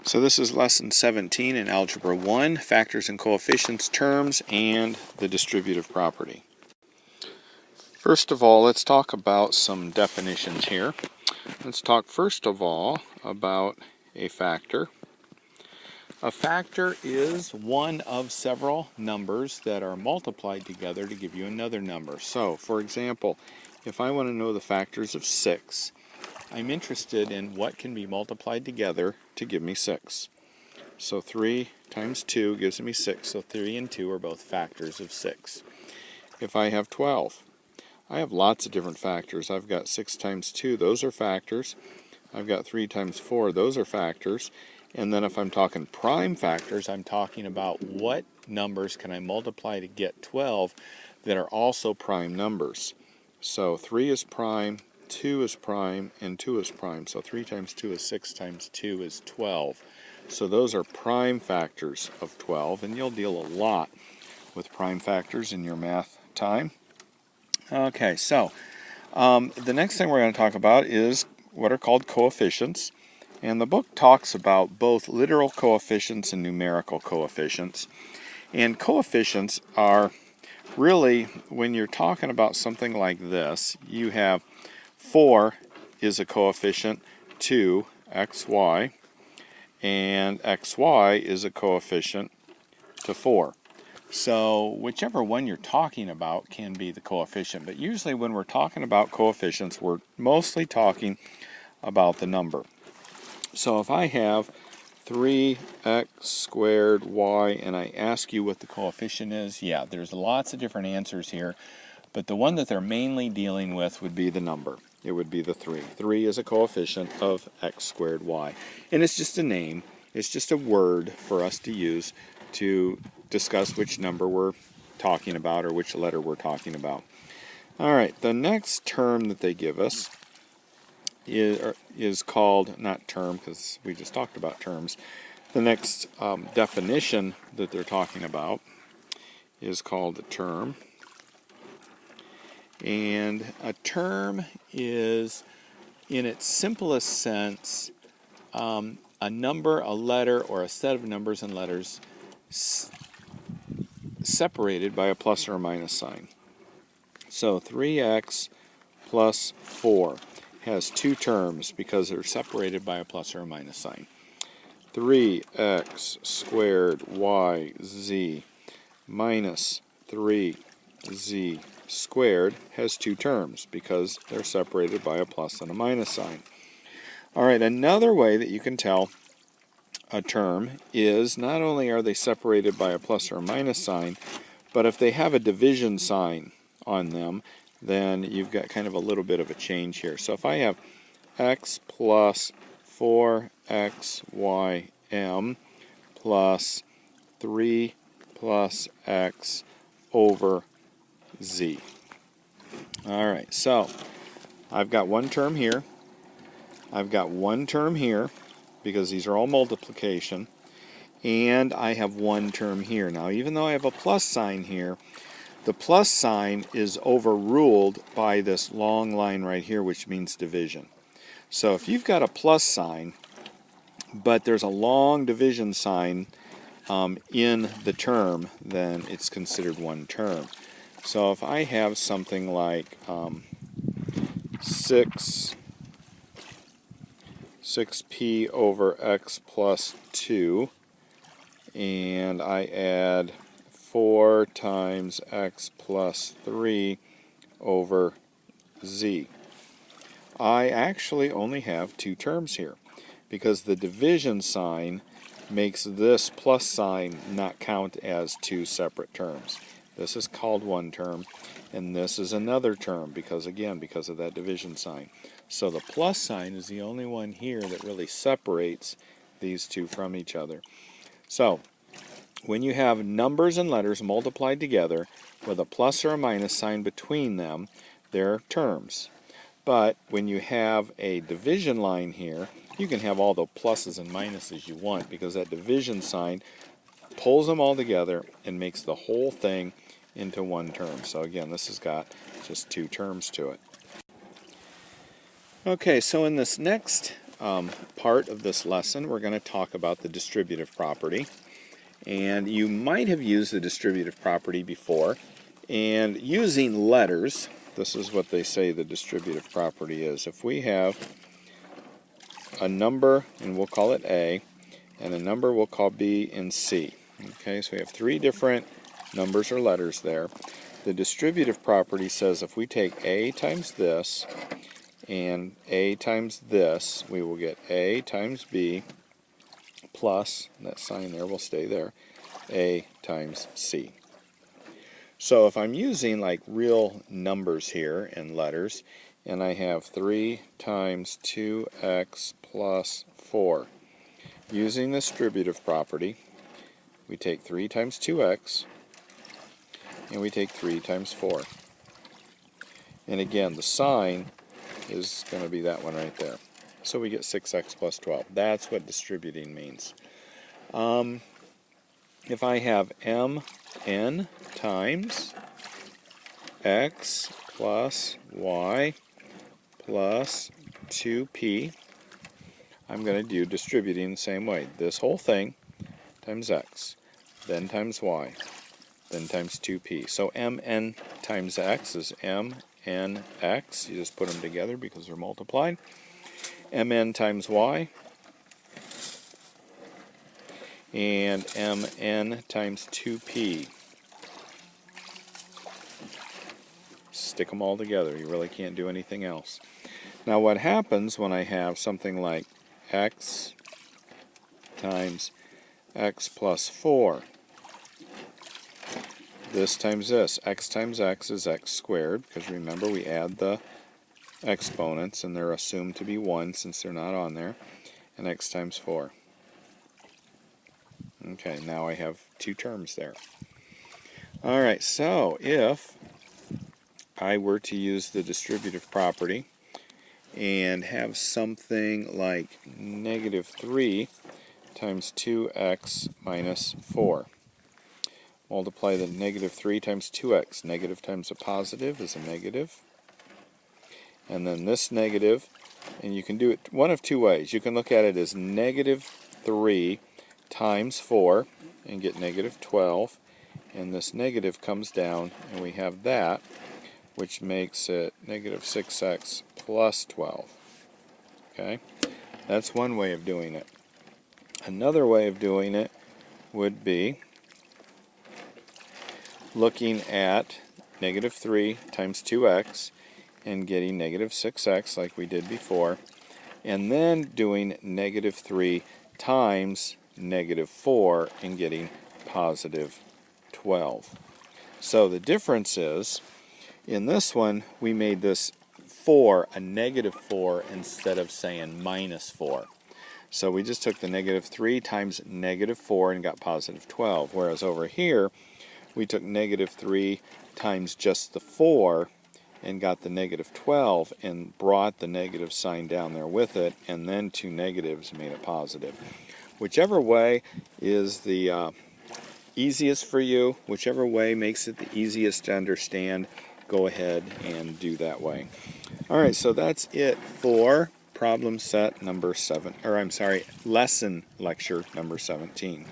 So this is lesson 17 in Algebra 1, factors and coefficients, terms, and the distributive property. First of all, let's talk about some definitions here. Let's talk first of all about a factor. A factor is one of several numbers that are multiplied together to give you another number. So, for example, if I want to know the factors of 6, I'm interested in what can be multiplied together to give me 6. So 3 times 2 gives me 6, so 3 and 2 are both factors of 6. If I have 12, I have lots of different factors. I've got 6 times 2, those are factors. I've got 3 times 4, those are factors. And then if I'm talking prime factors, I'm talking about what numbers can I multiply to get 12 that are also prime numbers. So 3 is prime, 2 is prime, and 2 is prime. So 3 times 2 is 6 times 2 is 12. So those are prime factors of 12, and you'll deal a lot with prime factors in your math time. Okay, so the next thing we're going to talk about is what are called coefficients. And the book talks about both literal coefficients and numerical coefficients. And coefficients are really, when you're talking about something like this, you have 4 is a coefficient to xy, and xy is a coefficient to 4. So whichever one you're talking about can be the coefficient, but usually when we're talking about coefficients, we're mostly talking about the number. So if I have 3x squared y and I ask you what the coefficient is, yeah, there's lots of different answers here, but the one that they're mainly dealing with would be the number. It would be the 3. 3 is a coefficient of x squared y. And it's just a name. It's just a word for us to use to discuss which number we're talking about or which letter we're talking about. All right, the next term that they give us is called, not term because we just talked about terms, the next definition that they're talking about is called a term. And a term is, in its simplest sense, a number, a letter, or a set of numbers and letters separated by a plus or a minus sign. So 3x plus 4 has 2 terms because they're separated by a plus or a minus sign. 3x squared yz minus 3z squared has 2 terms because they're separated by a plus and a minus sign. All right, another way that you can tell a term is not only are they separated by a plus or a minus sign, but if they have a division sign on them, then you've got kind of a little bit of a change here. So if I have x plus 4xym plus 3 plus x over z. All right, so I've got one term here. I've got one term here because these are all multiplication. And I have one term here. Now, even though I have a plus sign here, the plus sign is overruled by this long line right here, which means division. So if you've got a plus sign, but there's a long division sign in the term, then it's considered one term. So if I have something like 6p over x plus 2, and I add 4 times x plus 3 over z. I actually only have 2 terms here because the division sign makes this plus sign not count as 2 separate terms. This is called one term, and this is another term because, again, because of that division sign. So the plus sign is the only one here that really separates these two from each other. So when you have numbers and letters multiplied together with a plus or a minus sign between them, they're terms. But when you have a division line here, you can have all the pluses and minuses you want because that division sign pulls them all together and makes the whole thing into one term. So again, this has got just 2 terms to it. Okay, so in this next part of this lesson, we're going to talk about the distributive property. And you might have used the distributive property before. And using letters, this is what they say the distributive property is. If we have a number, and we'll call it A, and a number we'll call B and C. Okay, so we have three different numbers or letters there. The distributive property says if we take A times this and A times this, we will get A times B plus, that sign there will stay there, A times C. So if I'm using like real numbers here and letters, and I have 3 times 2x plus 4, using the distributive property, we take 3 times 2x, and we take 3 times 4. And again, the sign is going to be that one right there. So we get 6x plus 12. That's what distributing means. If I have mn times x plus y plus 2p, I'm going to do distributing the same way. This whole thing times x, then times y, then times 2p. So mn times x is mnx. You just put them together because they're multiplied. Mn times y, and mn times 2p. Stick them all together. You really can't do anything else. Now what happens when I have something like x times x plus 4? This times this. X times x is x squared, because remember we add the exponents and they're assumed to be 1 since they're not on there. And x times 4. Okay, now I have two terms there. Alright, so if I were to use the distributive property and have something like negative 3 times 2x minus 4. Multiply the negative 3 times 2x. Negative times a positive is a negative. And then this negative, and you can do it one of two ways. You can look at it as negative 3 times 4 and get negative 12. And this negative comes down, and we have that, which makes it negative 6x plus 12. Okay? That's one way of doing it. Another way of doing it would be looking at negative 3 times 2x and getting negative 6x like we did before, and then doing negative 3 times negative 4 and getting positive 12. So the difference is, in this one, we made this 4 a negative 4 instead of saying minus 4. So we just took the negative 3 times negative 4 and got positive 12. Whereas over here, we took negative 3 times just the 4 and got the negative 12 and brought the negative sign down there with it, and then two negatives made it positive. Whichever way is the easiest for you, whichever way makes it the easiest to understand, go ahead and do that way. Alright, so that's it for problem set number 7, or I'm sorry, lesson lecture number 17.